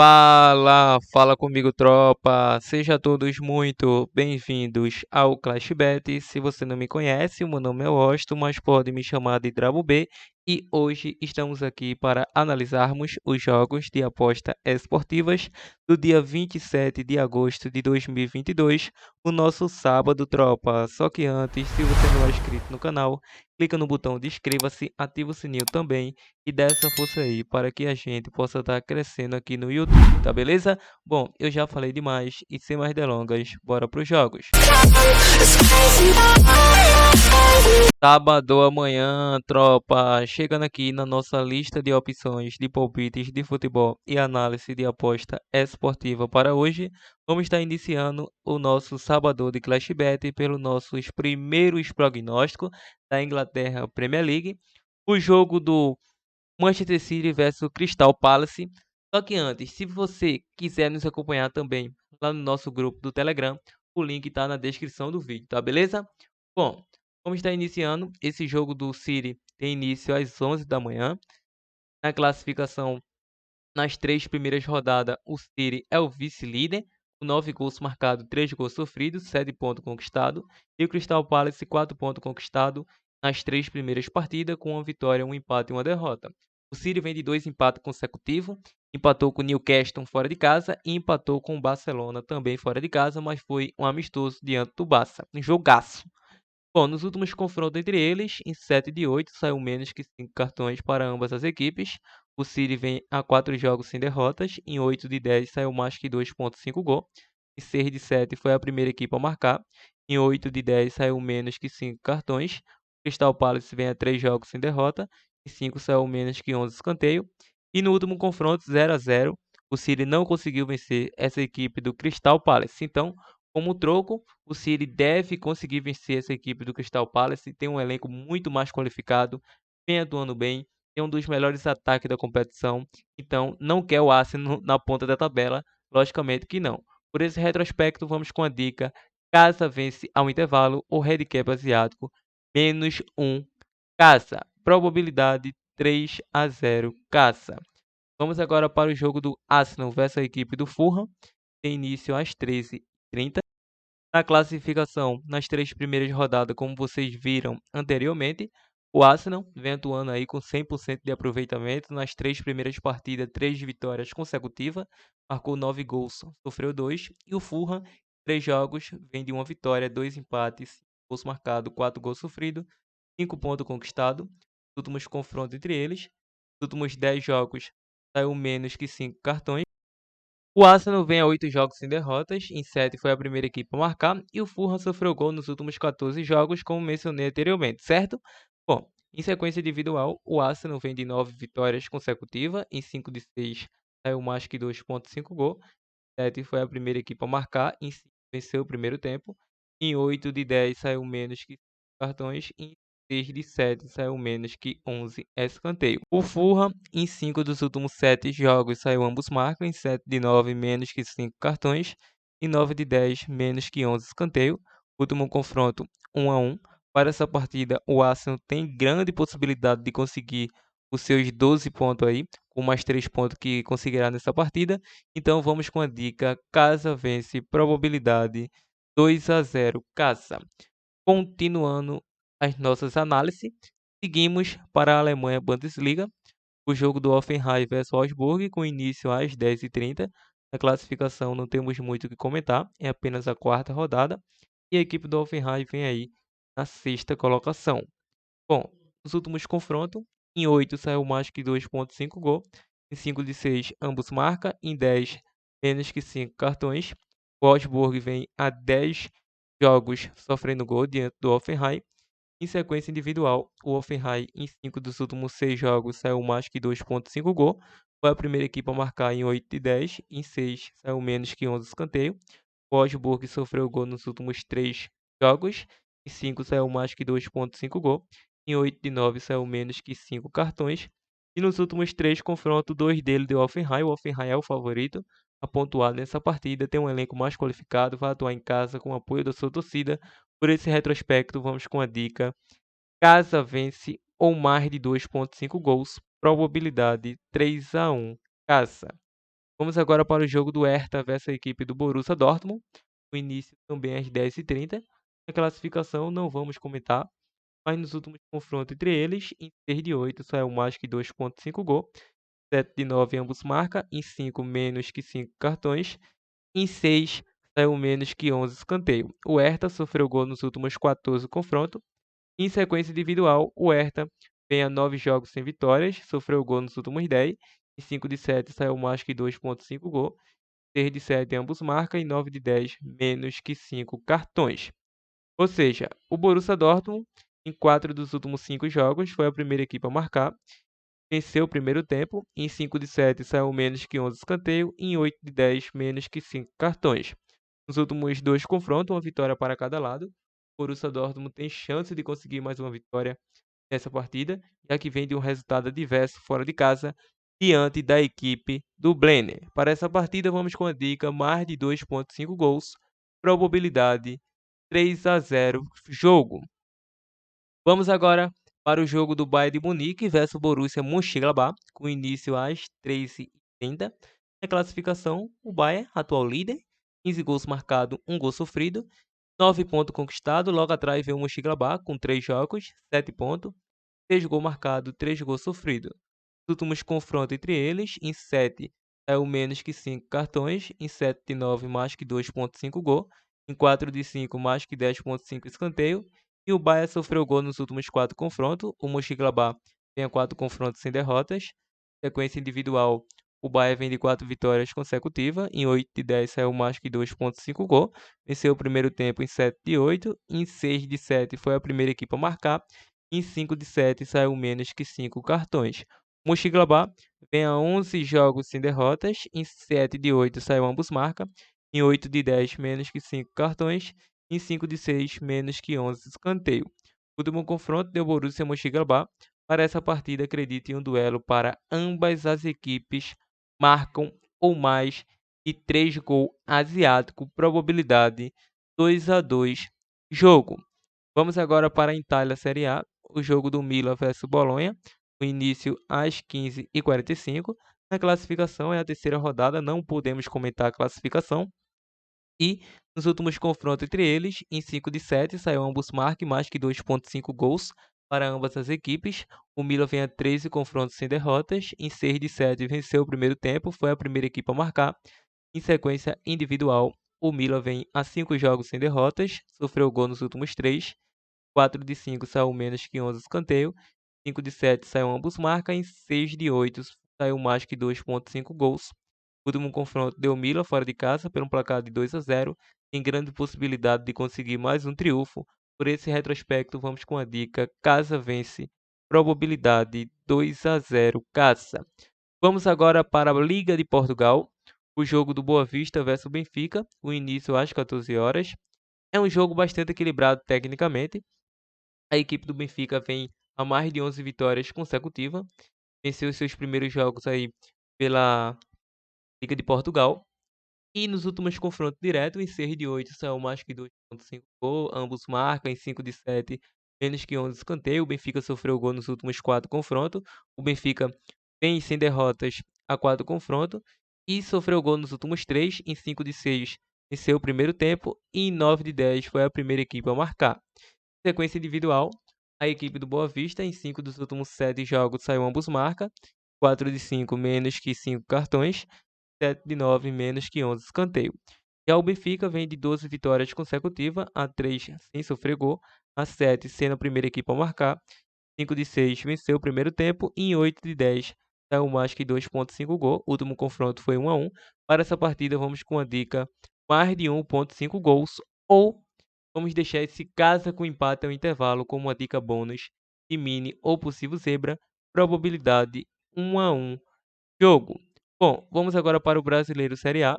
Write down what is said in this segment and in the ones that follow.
Fala comigo, tropa. Sejam todos muito bem-vindos ao Clash Bet. Se você não me conhece, o meu nome é Washington, mas pode me chamar de Drabo B. E hoje estamos aqui para analisarmos os jogos de aposta esportivas do dia 27 de agosto de 2022, o nosso sábado, tropa. Só que antes, se você não é inscrito no canal, clica no botão de inscreva-se, ativa o sininho também e dá essa força aí para que a gente possa estar crescendo aqui no YouTube, tá beleza? Bom, eu já falei demais e sem mais delongas, bora pros jogos. Sábado amanhã, tropa, chegando aqui na nossa lista de opções de palpites de futebol e análise de aposta esportiva para hoje, vamos estar iniciando o nosso sábado de Clash Bet pelos nossos primeiros prognósticos da Inglaterra Premier League. O jogo do Manchester City versus Crystal Palace. Só que antes, se você quiser nos acompanhar também lá no nosso grupo do Telegram, o link está na descrição do vídeo, tá beleza? Bom, vamos estar iniciando. Esse jogo do City tem início às 11 da manhã. Na classificação, nas 3 primeiras rodadas, o City é o vice-líder, com 9 gols marcados, 3 gols sofridos, 7 pontos conquistados. E o Crystal Palace, 4 pontos conquistados nas 3 primeiras partidas, com uma vitória, um empate e uma derrota. O City vem de 2 empates consecutivos, empatou com o Newcastle fora de casa e empatou com o Barcelona também fora de casa, mas foi um amistoso diante do Barça, um jogaço. Bom, nos últimos confrontos entre eles, em 7 de 8, saiu menos que 5 cartões para ambas as equipes. O City vem a 4 jogos sem derrotas, em 8 de 10 saiu mais que 2,5 gol. Em 6 de 7 foi a primeira equipe a marcar, em 8 de 10 saiu menos que 5 cartões. O Crystal Palace vem a 3 jogos sem derrota, em 5 saiu menos que 11 escanteio. E no último confronto, 0 a 0, o City não conseguiu vencer essa equipe do Crystal Palace. Então, como troco, o City deve conseguir vencer essa equipe do Crystal Palace. Tem um elenco muito mais qualificado, vem atuando bem, tem um dos melhores ataques da competição. Então, não quer o Arsenal na ponta da tabela? Logicamente que não. Por esse retrospecto, vamos com a dica: casa vence ao intervalo, o handicap asiático, menos 1, casa. Probabilidade 3 a 0, casa. Vamos agora para o jogo do Arsenal versus a equipe do Fulham. Tem início às 13h30. Na classificação, nas 3 primeiras rodadas, como vocês viram anteriormente, o Arsenal vem atuando aí com 100% de aproveitamento nas 3 primeiras partidas, 3 vitórias consecutivas, marcou 9 gols, sofreu 2, e o Fulham, 3 jogos, vem de uma vitória, 2 empates, 5 gols marcados, 4 gols sofridos, 5 pontos conquistados. Nos últimos confrontos entre eles, nos últimos 10 jogos, saiu menos que 5 cartões. O Arsenal vem a 8 jogos sem derrotas, em 7 foi a primeira equipe a marcar, e o Fulham sofreu gol nos últimos 14 jogos, como mencionei anteriormente, certo? Bom, em sequência individual, o Arsenal vem de 9 vitórias consecutivas, em 5 de 6 saiu mais que 2,5 gol, 7 foi a primeira equipe a marcar, em 5 venceu o primeiro tempo, em 8 de 10 saiu menos que 5 cartões, e em 6 de 7 saiu menos que 11 escanteio. O Fulham, em 5 dos últimos 7 jogos, saiu ambos marcam, em 7 de 9 menos que 5 cartões, em 9 de 10 menos que 11 escanteio. Último confronto, 1 a 1. Para essa partida, o Arsenal tem grande possibilidade de conseguir os seus 12 pontos aí, com mais 3 pontos que conseguirá nessa partida. Então vamos com a dica: casa vence, probabilidade 2 a 0, casa. Continuando as nossas análises, seguimos para a Alemanha Bundesliga, o jogo do Hoffenheim versus Augsburg, com início às 10h30. Na classificação não temos muito o que comentar, é apenas a quarta rodada, e a equipe do Hoffenheim vem aí na sexta colocação. Bom, nos últimos confrontos, em 8 saiu mais que 2,5 gol, em 5 de 6 ambos marcam, em 10 menos que 5 cartões. O Augsburg vem a 10 jogos sofrendo gol diante do Hoffenheim. Em sequência individual, o Hoffenheim em 5 dos últimos 6 jogos saiu mais que 2,5 gol. Foi a primeira equipe a marcar em 8 de 10, em 6 saiu menos que 11 escanteio. O Augsburg sofreu gol nos últimos 3 jogos, em 5 saiu mais que 2,5 gol. Em 8 de 9 saiu menos que 5 cartões. E nos últimos 3 confrontos, 2 dele deu Hoffenheim. O Hoffenheim é o favorito a pontuar nessa partida, tem um elenco mais qualificado, vai atuar em casa com o apoio da sua torcida. Por esse retrospecto, vamos com a dica: casa vence ou mais de 2,5 gols, probabilidade 3 a 1, casa. Vamos agora para o jogo do Hertha versus a equipe do Borussia Dortmund. O início também às 10h30. A classificação não vamos comentar, mas nos últimos confrontos entre eles, em 6 de 8 saiu mais que 2,5 gol, 7 de 9 ambos marcam, em 5 menos que 5 cartões, em 6 saiu menos que 11 escanteio. O Hertha sofreu gol nos últimos 14 confrontos. Em sequência individual, o Hertha vem a 9 jogos sem vitórias, sofreu gol nos últimos 10, em 5 de 7 saiu mais que 2,5 gol, 6 de 7 ambos marcam e 9 de 10 menos que 5 cartões. Ou seja, o Borussia Dortmund, em 4 dos últimos 5 jogos, foi a primeira equipe a marcar, venceu o primeiro tempo, em 5 de 7 saiu menos que 11 escanteio, em 8 de 10 menos que 5 cartões. Nos últimos 2 confrontos, uma vitória para cada lado. O Borussia Dortmund tem chance de conseguir mais uma vitória nessa partida, já que vem de um resultado adverso fora de casa, diante da equipe do Blenner. Para essa partida, vamos com a dica mais de 2,5 gols, probabilidade 3-0 jogo. Vamos agora para o jogo do Bayern de Munique versus Borussia Mönchengladbach, com início às 13h30. Na classificação, o Bayern, atual líder, 15 gols marcados, 1 gol sofrido, 9 pontos conquistados. Logo atrás vem o Mönchengladbach com 3 jogos, 7 pontos, 3 gols marcados, 3 gols sofridos. Os últimos confrontos entre eles, em 7 saiu menos que 5 cartões, em 7 de 9 mais que 2,5 gol, em 4 de 5 mais que 10,5 escanteio, e o Bayern sofreu gol nos últimos 4 confrontos. O Mönchengladbach tem 4 confrontos sem derrotas. Sequência individual, o Bayern vem de 4 vitórias consecutivas, em 8 de 10 saiu mais que 2,5 gol, venceu o primeiro tempo em 7 de 8, em 6 de 7 foi a primeira equipe a marcar, em 5 de 7 saiu menos que 5 cartões. O Mönchengladbach vem a 11 jogos sem derrotas, em 7 de 8 saiu ambos marca, em 8 de 10 menos que 5 cartões, em 5 de 6 menos que 11 escanteio. O último confronto deu Borussia Mönchengladbach. Para essa partida, acredite em um duelo para ambas as equipes marcam ou mais de 3 gols asiático, probabilidade 2-2 jogo. Vamos agora para a Itália Série A, o jogo do Milan versus Bolonha, o início às 15h45. Na classificação é a terceira rodada, não podemos comentar a classificação. E nos últimos confrontos entre eles, em 5 de 7 saiu ambos marcam mais que 2,5 gols para ambas as equipes. O Milan vem a 13 confrontos sem derrotas, em 6 de 7 venceu o primeiro tempo, foi a primeira equipe a marcar. Em sequência individual, o Milan vem a 5 jogos sem derrotas, sofreu gol nos últimos 3, 4 de 5 saiu menos que 11 escanteio, 5 de 7 saiu ambos marcam, em 6 de 8 saiu mais que 2,5 gols. O último confronto deu Milan fora de casa por um placar de 2-0, em grande possibilidade de conseguir mais um triunfo. Por esse retrospecto, vamos com a dica Casa vence, probabilidade 2-0 Casa. Vamos agora para a Liga de Portugal, o jogo do Boa Vista versus Benfica, o início às 14 horas. É um jogo bastante equilibrado tecnicamente. A equipe do Benfica vem a mais de 11 vitórias consecutivas, venceu seus primeiros jogos aí pela Liga de Portugal. E nos últimos confrontos diretos, em 6 de 8 saiu mais que 2,5 gol, ambos marcam, em 5 de 7 menos que 11 escanteio. O Benfica sofreu gol nos últimos 4 confrontos. O Benfica vem sem derrotas a 4 confrontos e sofreu gol nos últimos 3, em 5 de 6 venceu o primeiro tempo e em 9 de 10 foi a primeira equipe a marcar. Sequência individual, a equipe do Boa Vista, em 5 dos últimos 7 jogos, saiu ambos marca, 4 de 5 menos que 5 cartões, 7 de 9 menos que 11 escanteio. Já o Benfica vem de 12 vitórias consecutivas, a 3 sem sofrer gol, a 7 sendo a primeira equipe a marcar, 5 de 6 venceu o primeiro tempo e em 8 de 10 saiu mais que 2,5 gol. O último confronto foi 1-1. Para essa partida vamos com a dica mais de 1,5 gols ou vamos deixar esse casa com empate ao intervalo como uma dica bônus de mini ou possível zebra, probabilidade 1-1 jogo. Bom, vamos agora para o Brasileiro Série A,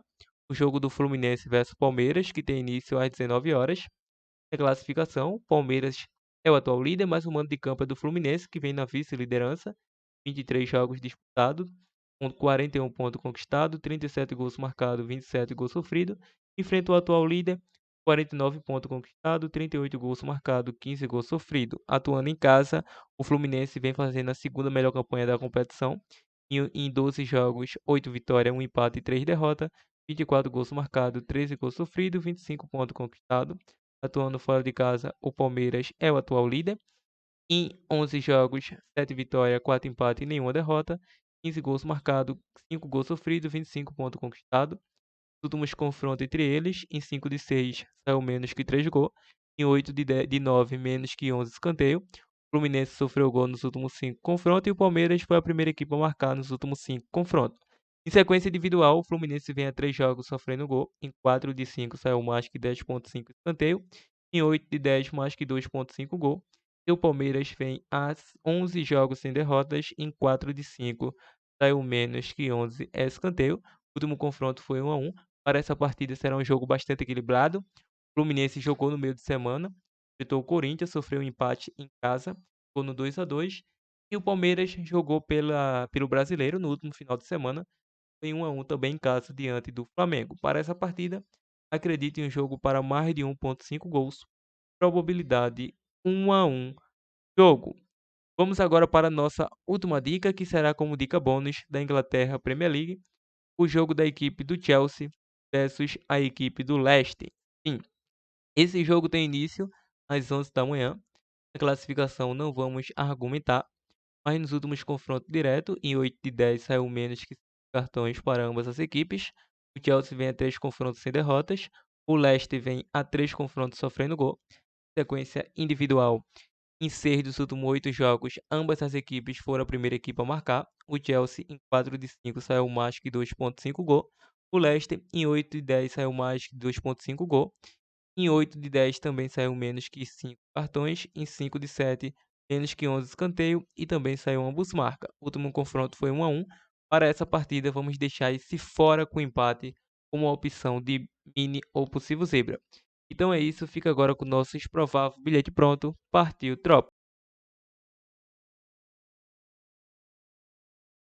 o jogo do Fluminense versus Palmeiras, que tem início às 19 horas. A classificação, Palmeiras é o atual líder, mas o mando de campo é do Fluminense, que vem na vice-liderança, 23 jogos disputados, com 41 pontos conquistados, 37 gols marcados, 27 gols sofridos. Enfrenta o atual líder, 49 pontos conquistados, 38 gols marcados, 15 gols sofridos. Atuando em casa, o Fluminense vem fazendo a segunda melhor campanha da competição. em 12 jogos, 8 vitórias, 1 empate e 3 derrotas, 24 gols marcados, 13 gols sofridos, 25 pontos conquistados. Atuando fora de casa, o Palmeiras é o atual líder. Em 11 jogos, 7 vitórias, 4 empates e nenhuma derrota, 15 gols marcados, 5 gols sofridos, 25 pontos conquistados. Os últimos confrontos entre eles, em 5 de 6 saiu menos que 3 gols, em 8 de 9 menos que 11 escanteio. O Fluminense sofreu gol nos últimos 5 confrontos e o Palmeiras foi a primeira equipe a marcar nos últimos 5 confrontos. Em sequência individual, o Fluminense vem a 3 jogos sofrendo gol, em 4 de 5 saiu mais que 10,5 escanteio, em 8 de 10 mais que 2,5 gol. E o Palmeiras vem a 11 jogos sem derrotas, em 4 de 5 saiu menos que 11 escanteio. O último confronto foi 1-1. Para essa partida será um jogo bastante equilibrado. O Fluminense jogou no meio de semana, enfrentou o Corinthians, sofreu um empate em casa, ficou no 2-2. E o Palmeiras jogou pelo Brasileiro no último final de semana, foi 1-1 também em casa diante do Flamengo. Para essa partida, acredito em um jogo para mais de 1,5 gols, probabilidade 1-1 jogo. Vamos agora para a nossa última dica, que será como dica bônus da Inglaterra Premier League, o jogo da equipe do Chelsea versus a equipe do Leicester. Sim, esse jogo tem início às 11 da manhã. A classificação não vamos argumentar, mas nos últimos confrontos diretos, em 8 de 10 saiu menos que 5 cartões para ambas as equipes. O Chelsea vem a 3 confrontos sem derrotas, o Leicester vem a 3 confrontos sofrendo gol. Sequência individual, em 6 dos últimos 8 jogos, ambas as equipes foram a primeira equipe a marcar. O Chelsea, em 4 de 5, saiu mais que 2,5 gol. O Leicester, em 8 de 10, saiu mais que 2,5 gol. Em 8 de 10 também saiu menos que 5 cartões. Em 5 de 7, menos que 11 escanteio. E também saiu ambos marca. O último confronto foi 1-1. Para essa partida, vamos deixar esse fora com empate como uma opção de mini ou possível zebra. Então é isso, fica agora com o nosso provável bilhete pronto. Partiu, tropa!